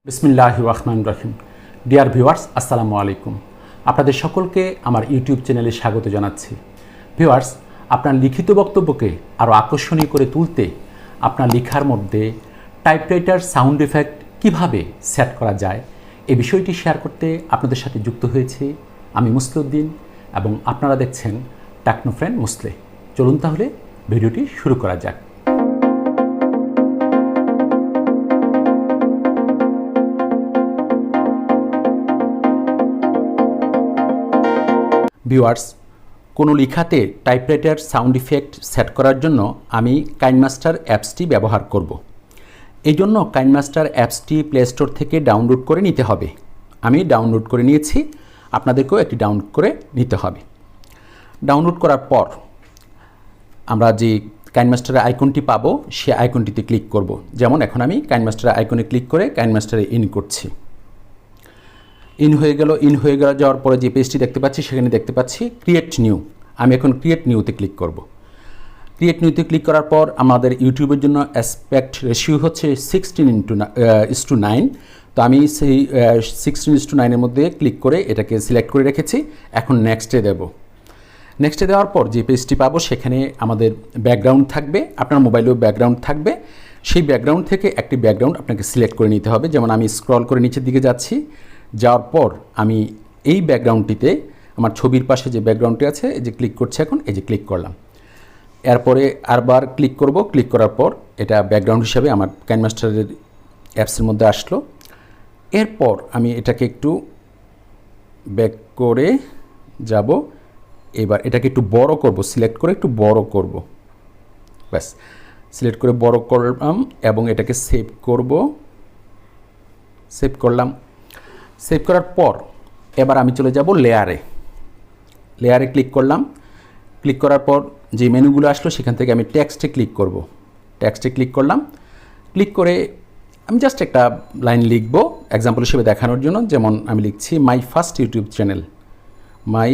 বিসমিল্লাহির রহমানির রহিম। Dear viewers, আসসালামু আলাইকুম। আপনাদের সকলকে আমার ইউটিউব চ্যানেলে স্বাগত জানাচ্ছি। ভিউয়ার্স, আপনার লিখিত বক্তব্যকে আরও আকর্ষণীয় করে তুলতে আপনার লেখার মধ্যে টাইপরাইটার সাউন্ড এফেক্ট কিভাবে সেট করা যায় এই বিষয়টি শেয়ার করতে আপনাদের সাথে যুক্ত হয়েছি আমি মুসলিউদ্দিন এবং আপনারা দেখছেন টেকনো ফ্রেন্ড মুসলে। চলুন তাহলে ভিডিওটি শুরু করা যাক। ভিউয়ার্স, কোনো লেখাতে টাইপরাইটার সাউন্ড ইফেক্ট সেট করার জন্য আমি কাইনমাস্টার অ্যাপসটি ব্যবহার করব। এই জন্য কাইনমাস্টার অ্যাপসটি প্লে স্টোর থেকে ডাউনলোড করে নিতে হবে। আমি ডাউনলোড করে নিয়েছি, আপনাদেরকেও একটি ডাউনলোড করে নিতে হবে। ডাউনলোড করার পর আমরা যে কাইনমাস্টারের আইকনটি পাবো সে আইকনটিতে ক্লিক করব। যেমন এখন আমি কাইনমাস্টারের আইকনে ক্লিক করে কাইনমাস্টারে ইন করছি। ইন হয়ে গেল যাওয়ার পরে যে পেজটি দেখতে পাচ্ছি সেখানে দেখতে পাচ্ছি ক্রিয়েট নিউ। আমি এখন ক্রিয়েট নিউতে ক্লিক করব। ক্রিয়েট নিউতে ক্লিক করার পর আমাদের ইউটিউবের জন্য অ্যাসপেক্ট রেশিও হচ্ছে 16:9। তো আমি সেই 16:9-এর মধ্যে ক্লিক করে এটাকে সিলেক্ট করে রেখেছি। এখন নেক্সটে দেব। নেক্সটে দেওয়ার পর যে পেজটি পাবো সেখানে আমাদের ব্যাকগ্রাউন্ড থাকবে, আপনার মোবাইলেও ব্যাকগ্রাউন্ড থাকবে। সেই ব্যাকগ্রাউন্ড থেকে একটি ব্যাকগ্রাউন্ড আপনাকে সিলেক্ট করে নিতে হবে। যেমন আমি স্ক্রল করে নিচের দিকে যাচ্ছি, যাওয়ার পর আমি এই ব্যাকগ্রাউন্ডটিতে আমার ছবির পাশে যে ব্যাকগ্রাউন্ডটি আছে এই যে ক্লিক করছি, এখন এই যে ক্লিক করলাম। এরপরে আরবার ক্লিক করব। ক্লিক করার পর এটা ব্যাকগ্রাউন্ড হিসাবে আমার কাইনমাস্টারের অ্যাপসের মধ্যে আসলো। এরপর আমি এটাকে একটু ব্যাক করে যাব। এবার এটাকে একটু বড় করব, সিলেক্ট করে একটু বড় করব। ব্যাস, সিলেক্ট করে বড় করলাম এবং এটাকে সেভ করব। সেভ করলাম। সেভ করার পর এবার আমি চলে যাব লেয়ারে ক্লিক করলাম। ক্লিক করার পর যে মেনুগুলো আসলো সেখান থেকে আমি টেক্সটে ক্লিক করব। টেক্সটে ক্লিক করলাম। ক্লিক করে আমি জাস্ট একটা লাইন লিখব এক্সাম্পল হিসেবে দেখানোর জন্য। যেমন আমি লিখছি মাই ফার্স্ট ইউটিউব চ্যানেল। মাই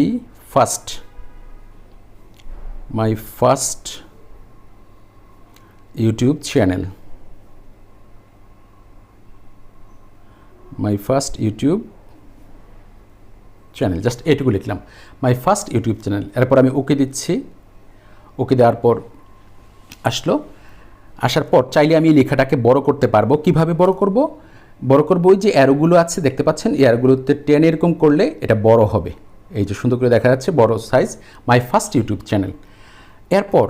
ফার্স্ট ইউটিউব চ্যানেল। মাই ফার্স্ট ইউটিউব চ্যানেল, জাস্ট এটুকু লিখলাম, মাই ফার্স্ট ইউটিউব চ্যানেল। এরপর আমি ওকে দিচ্ছি। ওকে দেওয়ার পর আসার পর চাইলে আমি লেখাটাকে বড় করতে পারবো। কিভাবে বড় করব? ওই যে অ্যারোগুলো আছে দেখতে পাচ্ছেন, এই অ্যারোগুলোতে টেনে এরকম করলে এটা বড় হবে। এই যে সুন্দর করে দেখা যাচ্ছে বড় size, my first YouTube channel. এরপর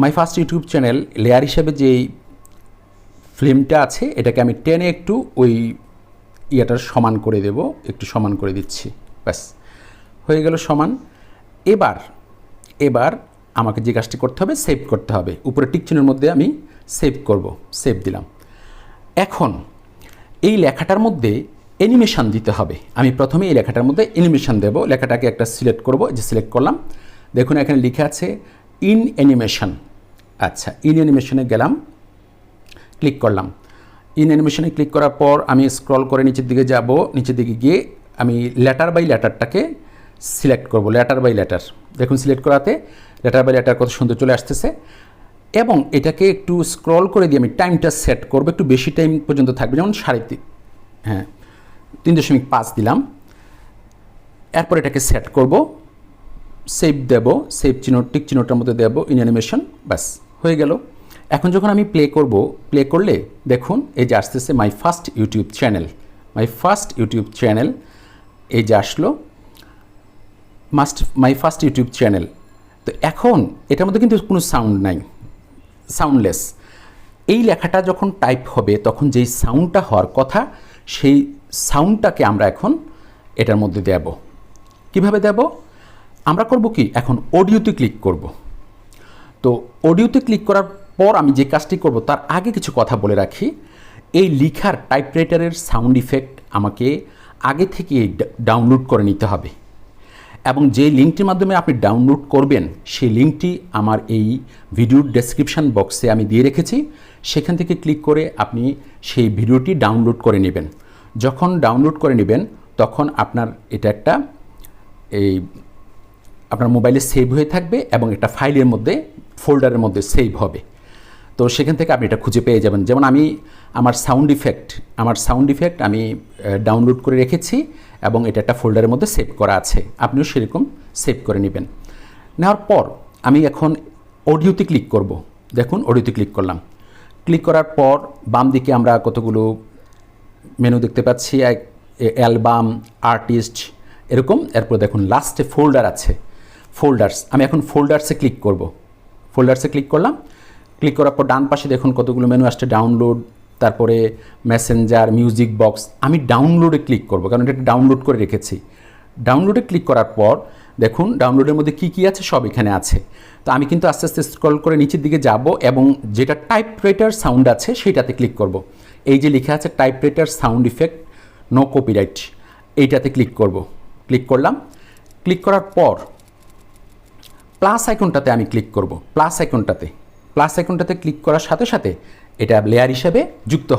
মাই ফার্স্ট ইউটিউব চ্যানেল লেয়ার হিসেবে যেই ফিল্মটা আছে এটাকে আমি টেনে একটু ওই ইয়াটার সমান করে দেব, একটু সমান করে দিচ্ছি। ব্যাস, হয়ে গেল সমান। এবার আমাকে যে কাজটি করতে হবে, সেভ করতে হবে। উপরে টিক চিহ্নের মধ্যে আমি সেভ করব। সেভ দিলাম। এখন এই লেখাটার মধ্যে অ্যানিমেশন দিতে হবে। আমি প্রথমে এই লেখাটার মধ্যে অ্যানিমেশন দেব। লেখাটাকে একটা সিলেক্ট করব, যে সিলেক্ট করলাম। দেখুন এখানে লিখে আছে ইন অ্যানিমেশন। আচ্ছা, ইন অ্যানিমেশনে গেলাম, ক্লিক করলাম। ইন অ্যানিমেশনে ক্লিক করার পর আমি স্ক্রল করে নিচের দিকে যাব। নিচের দিকে গিয়ে আমি লেটার বাই লেটারটাকে সিলেক্ট করব। লেটার বাই লেটার, দেখুন সিলেক্ট করাতে লেটার বাই লেটার কত সুন্দর চলে আসতেছে। এবং এটাকে একটু স্ক্রল করে দিয়ে আমি টাইমটা সেট করব, একটু বেশি টাইম পর্যন্ত থাকবে, যেমন 3.5 দিলাম। এরপর এটাকে সেট করব, সেভ দেব, সেভ টিক চিহ্নটার মধ্যে দেব ইন অ্যানিমেশন। ব্যাস, হয়ে গেল। এখন যখন আমি প্লে করলে দেখুন এই যে আসতেছে মাই ফার্স্ট ইউটিউব চ্যানেল। এই যে আসলো মাই ফার্স্ট ইউটিউব চ্যানেল। তো এখন এটার মধ্যে কিন্তু কোনো সাউন্ড নাই, সাউন্ডলেস। এই লেখাটা যখন টাইপ হবে তখন যেই সাউন্ডটা হওয়ার কথা সেই সাউন্ডটাকে আমরা এখন এটার মধ্যে দেব। কিভাবে দেব? আমরা করব কি, এখন অডিওতে ক্লিক করব। তো অডিওতে ক্লিক করার পর আমি যে কাজটি করব তার আগে কিছু কথা বলে রাখি। এই লেখার টাইপরাইটারের সাউন্ড ইফেক্ট আমাকে আগে থেকে ডাউনলোড করে নিতে হবে এবং যে লিঙ্কটির মাধ্যমে আপনি ডাউনলোড করবেন সেই লিঙ্কটি আমার এই ভিডিওর ডেসক্রিপশান বক্সে আমি দিয়ে রেখেছি। সেখান থেকে ক্লিক করে আপনি সেই ভিডিওটি ডাউনলোড করে নেবেন। যখন ডাউনলোড করে নেবেন তখন আপনার এটা একটা আপনার মোবাইলে সেভ হয়ে থাকবে এবং একটা ফাইলের মধ্যে, ফোল্ডারের মধ্যে সেভ হবে। তো সেখান থেকে আপনি এটা খুঁজে পেয়ে যাবেন। যেমন আমি আমার সাউন্ড ইফেক্ট আমি ডাউনলোড করে রেখেছি এবং এটা একটা ফোল্ডারের মধ্যে সেভ করা আছে, আপনিও সেরকম সেভ করে নেবেন। নেওয়ার পর আমি এখন অডিওতে ক্লিক করব। দেখুন অডিওতে ক্লিক করলাম। ক্লিক করার পর বাম দিকে আমরা কতগুলো মেনু দেখতে পাচ্ছি, অ্যালবাম, আর্টিস্ট এরকম। এরপর দেখুন লাস্টে ফোল্ডার আছে, ফোল্ডার্স। আমি এখন ফোল্ডার্সে ক্লিক করব। ফোল্ডার্সে ক্লিক করলাম। ক্লিক করার পর ডান পাশে দেখুন কতগুলো মেনু আসছে, ডাউনলোড, তারপরে মেসেঞ্জার, মিউজিক বক্স। আমি ডাউনলোডে ক্লিক করব কারণ এটা ডাউনলোড করে রেখেছি। ডাউনলোডে ক্লিক করার পর দেখুন ডাউনলোডের মধ্যে কী কী আছে সব এখানে আছে। তো আমি কিন্তু আস্তে আস্তে স্ক্রল করে নিচের দিকে যাব এবং যেটা টাইপরাইটার সাউন্ড আছে সেইটাতে ক্লিক করব। এই যে লেখা আছে typewriter sound effect no copyright, এইটাতে ক্লিক করব। ক্লিক করলাম। ক্লিক করার পর প্লাস আইকনটাতে আমি ক্লিক করব। প্লাস আইকনটাতে ক্লিক করার সাথে সাথে এটা লেয়ার হিসাবে যুক্ত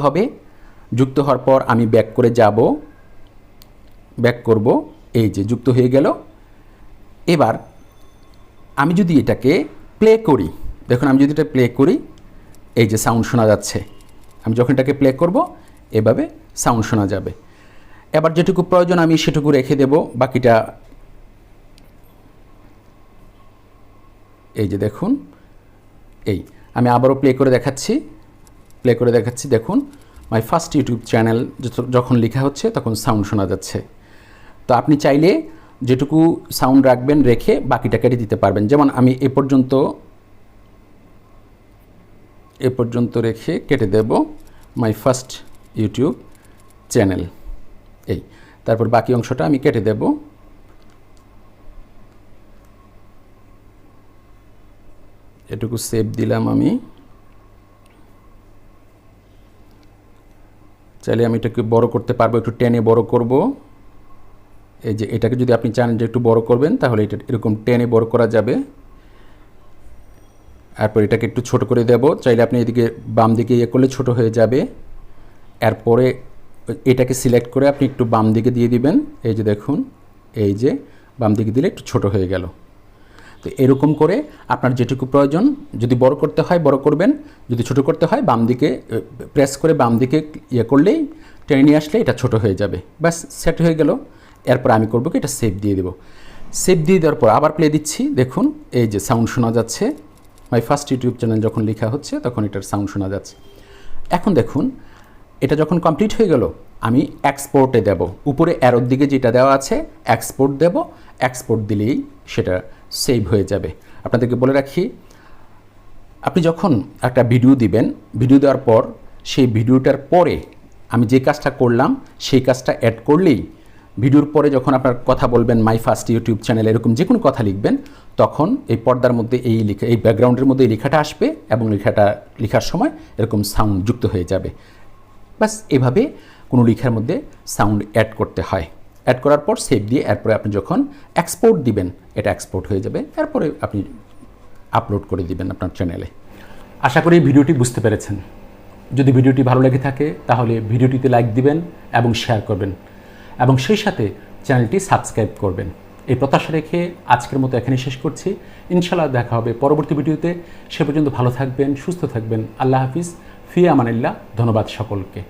হবে। যুক্ত হওয়ার পর আমি ব্যাক করব। এই যে যুক্ত হয়ে গেল। এবার আমি যদি এটাকে প্লে করি, দেখুন আমি যদি এটা প্লে করি, এই যে সাউন্ড শোনা যাচ্ছে। আমি যখন এটাকে প্লে করব এভাবে সাউন্ড শোনা যাবে। এবার যেটুকু প্রয়োজন আমি সেটুকু রেখে দেব, বাকিটা এই যে দেখুন, এই আমি আবারও প্লে করে দেখাচ্ছি। দেখুন মাই ফার্স্ট ইউটিউব চ্যানেল যখন লেখা হচ্ছে তখন সাউন্ড শোনা যাচ্ছে। তো আপনি চাইলে যেটুকু সাউন্ড রাখবেন রেখে বাকিটা কেটে দিতে পারবেন। যেমন আমি এ পর্যন্ত রেখে কেটে দেব মাই ফার্স্ট ইউটিউব চ্যানেল, এই। তারপর বাকি অংশটা আমি কেটে দেব। এটুকু সেভ দিলাম আমি। চাইলে আমি এটাকে বড় করতে পারবো, একটু টেনে বড় করব। এই যে এটাকে যদি আপনি চান যে একটু বড় করবেন তাহলে এটা এরকম টেনে বড় করা যাবে। এরপর এটাকে একটু ছোট করে দেব, চাইলে আপনি এদিকে বাম দিকে ইয়ে করলে ছোট হয়ে যাবে। এরপরে এটাকে সিলেক্ট করে আপনি একটু বাম দিকে দিয়ে দিবেন। এই যে দেখুন, এই যে বাম দিকে দিলে একটু ছোট হয়ে গেল। তো এরকম করে আপনার যেটুকু প্রয়োজন, যদি বড় করতে হয় বড় করবেন, যদি ছোট করতে হয় বাম দিকে প্রেস করে বাম দিকে ইয়ে করলেই টেনে নিয়ে আসলে এটা ছোট হয়ে যাবে। ব্যাস সেট হয়ে গেল। এরপর আমি করব কি এটা সেভ দিয়ে দেব। সেভ দিয়ে দেওয়ার পর আবার প্লে দিচ্ছি। দেখুন এই যে সাউন্ড শোনা যাচ্ছে। মাই ফার্স্ট ইউটিউব চ্যানেল যখন লেখা হচ্ছে তখন এটার সাউন্ড শোনা যাচ্ছে। এখন দেখুন এটা যখন কমপ্লিট হয়ে গেল আমি এক্সপোর্টে দেব। উপরে অ্যারোর দিকে যেটা দেওয়া আছে এক্সপোর্ট দেব। এক্সপোর্ট দিলেই সেটা সেভ হয়ে যাবে। আপনাদেরকে বলে রাখি, আপনি যখন একটা ভিডিও দিবেন, ভিডিও দেওয়ার পর সেই ভিডিওটার পরে আমি যে কাজটা করলাম সেই কাজটা অ্যাড করলেই ভিডিওর পরে যখন আপনার কথা বলবেন মাই ফার্স্ট ইউটিউব চ্যানেল এরকম যে কোনো কথা লিখবেন, তখন এই পর্দার মধ্যে এই ব্যাকগ্রাউন্ডের মধ্যে এই লেখাটা আসবে এবং লেখার সময় এরকম সাউন্ড যুক্ত হয়ে যাবে। বাস এভাবে কোনো লেখার মধ্যে সাউন্ড অ্যাড করতে হয়। অ্যাড করার পর সেভ দিয়ে এরপরে আপনি যখন এক্সপোর্ট দিবেন এটা এক্সপোর্ট হয়ে যাবে। এরপরে আপনি আপলোড করে দিবেন আপনার চ্যানেলে। আশা করি ভিডিওটি বুঝতে পেরেছেন। যদি ভিডিওটি ভালো লেগে থাকে তাহলে ভিডিওটিতে লাইক দিবেন এবং শেয়ার করবেন এবং সেই সাথে চ্যানেলটি সাবস্ক্রাইব করবেন। এই প্রত্যাশা রেখে আজকের মতো এখানে শেষ করছি। ইনশাআল্লাহ দেখা হবে পরবর্তী ভিডিওতে। সে পর্যন্ত ভালো থাকবেন, সুস্থ থাকবেন। আল্লাহ হাফিজ, ফি আমানিল্লাহ। ধন্যবাদ সকলকে।